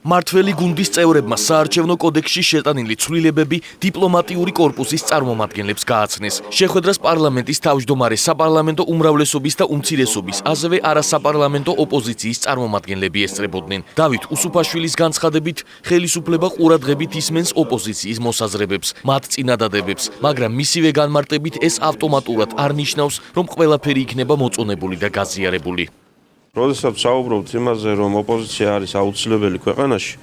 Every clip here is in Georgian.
მართველი გუნდის წევრებმა საარჩევნო კოდექსში შეტანილი ცვლილებები დიპლომატიური კორპუსის წარმომადგენლებს გააცნეს. შეხვედრას პარლამენტის თავმჯდომარე საპარლამენტო უმრავლესობის და უმცირესობის, ასევე არასაპარლამენტო ოპოზიციის წარმომადგენლები ესწრებოდნენ. დავით უსუფაშვილის განცხადებით, ხელისუფლება ყურადღებით ისმენს ოპოზიციის მოსაზრებებს, მათ წინადადებებს, მაგრამ მისივე განმარტებით ეს ავტომატურად არ ნიშნავს, რომ ყველაფერი იქნება მოწონებული და გაზიარებული. როდესაც საუბრობთ იმაზე, რომ ოპოზიცია არის აუცილებელი ქვეყანაში,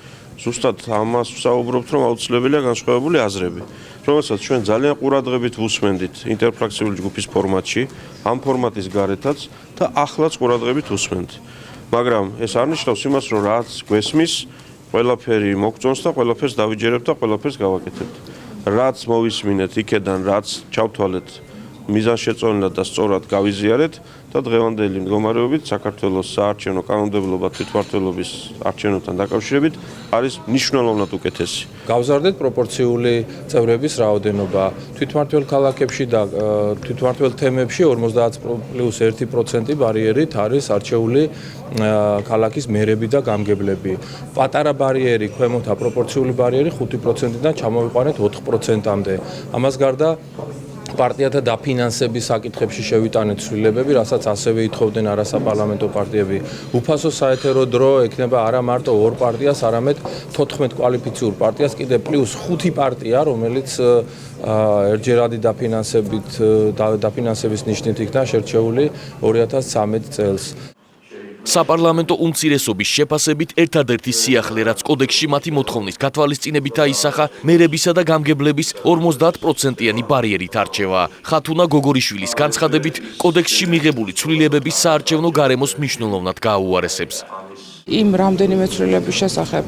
ზუსტად ამას საუბრობთ, რომ აუცილებელია განსხვავებული აზრები, რომელსაც ჩვენ ძალიან ყურადღებით ვუსმენდით ინტერფრაქციული ჯგუფის ფორმატში, ამ ფორმატის გარეთაც და ახლაც ყურადღებით ვუსმენთ. მაგრამ ეს არ ნიშნავს იმას, რომ რაც გვესმის, ყველაფერი მოგწონს და ყველაფერს დავიჯერებთ და ყველაფერს გავაკეთებთ. რაც მოვისმინეთ იქედან, რაც ჩავთვალეთ მიზანშეწონილად და სწორად გავიზიარეთ და დღევანდელი მდგომარეობით საქართველოს საარჩევნო კანონმდებლობა თვითმმართველობის არჩევნებთან დაკავშირებით არის მნიშვნელოვნად უკეთესი. გავზარდეთ პროპორციული წევრების რაოდენობა. თვითმმართველ ქალაქებში და თვითმმართველ თემებში 50+1% ბარიერით არის არჩეული ქალაქის მერები და გამგებლები. პატარა ბარიერი, ქვემოთ აპროპორციული ბარიერი 5%-დან ჩამოვიყვანეთ 4%-მდე. ამას გარდა პარტიათა დაფინანსების საკითხებში შევიტანეთ ცვლილებები, რასაც ასევე ითხოვდნენ არასაპარლამენტო პარტიები. უფასო საეთერო დრო ექნება არა მარტო 2 პარტიას, არამედ 14 კვალიფიციურ პარტიას, კიდე პლუს 5 პარტია, რომელიც ერთჯერადი დაფინანსების ნიშნით იქნა შერჩეული 2013 წელს. საპარლამენტო უმცირესობის შეფასებით ერთადერთი სიახლე, რაც კოდექსში მათი მოთხოვნის გათვალისწინებით აისახა, მერებისა და გამგებლების 50%-იანი ბარიერით არჩევაა. ხათუნა გოგორიშვილის განცხადებით, კოდექსში მიღებული ცვლილებები საარჩევნო გარემოს მნიშვნელოვნად გააუარესებს. იმ რამდენიმე ცვლილების შესახებ,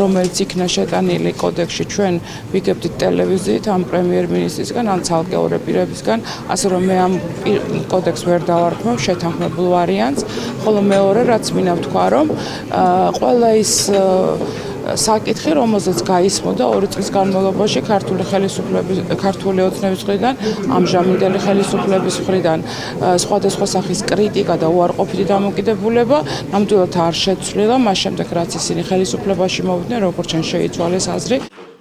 რომელიც იქნა შეტანილი კოდექსში, ჩვენ ვიგებდით ტელევიზიით, ამ პრემიერ-მინისტრისგან, ან ცალკეული პირებისგან, ასე რომ მე ამ კოდექსს ვერ დავარქმევ შეთანხმებულ ვარიანტს, ხოლო მეორე, რაც მინდა ვთქვა, რომ ყველა ის საკითხი, რომელზეც გაისმოდა 2 წლის განმავლობაში ქართული ოცნების მხრიდან, ამჟამინდელი ხელისუფლების მხრიდან სხვადასხვა სახის კრიტიკა და უარყოფითი დამოკიდებულება ნამდვილად არ შეცვლილა, მას შემდეგ რაც ისინი ხელისუფლებაში მოვიდნენ, როგორც ჩვენ შეიცვალეს აზრი.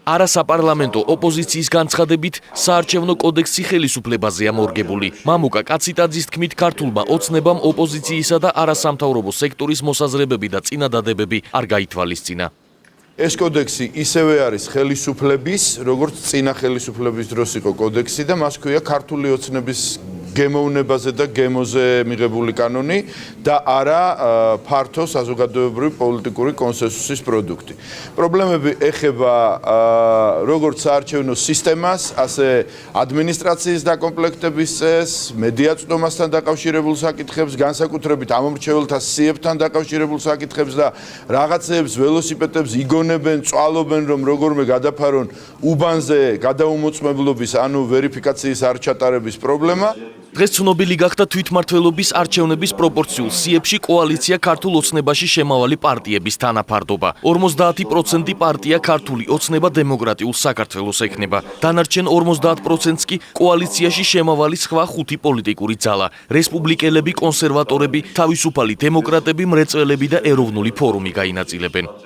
არასაპარლამენტო ოპოზიციის განცხადებით, საარჩევნო კოდექსი ხელისუფლებაზეა მორგებული. მამუკა კაციტაძის თქმით, ქართულმა ოცნებამ ოპოზიციისა და არასამთავრობო სექტორის მოსაზრებები და წინადადებები არ გაითვალისწინა. ეს კოდექსი ისევე არის ხელისუფლების, როგორც წინა ხელისუფლების დროს იყო კოდექსი და მას ქვია ქართული ოცნების გემოვნებაზე და გემოზე მიღებული კანონი და არა ფართო საზოგადოებრივი პოლიტიკური კონსენსუსის პროდუქტი. პრობლემები ეხება როგორც საარჩევნო სისტემას, ასე ადმინისტრაციის დაკომპლექტების წესს, მედიაწვდომასთან დაკავშირებულ საკითხებს, განსაკუთრებით ამომრჩეველთა სიებთან დაკავშირებულ საკითხებს და რაღაცეებს ველოსიპედებს იგონებენ, წვალობენ, რომ როგორმე გადაფარონ უბანზე გადაუმოწმებლობის, ანუ ვერიფიკაციის არ ჩატარების პრობლემა. დღეს ცნობილი გახდა თვითმმართველობის არჩევნების პროპორციულ სიებში კოალიცია ქართულ ოცნებაში შემავალი პარტიების თანაფარდობა. 50% პარტია ქართული ოცნება დემოკრატიულ საქართველოს ექნება. დანარჩენ 50%-ს კი კოალიციაში შემავალი სხვა 5 პოლიტიკური ძალა: რესპუბლიკელები, კონსერვატორები, თავისუფალი დემოკრატები, მრეწველები და ეროვნული ფორუმი გაინაწილებენ.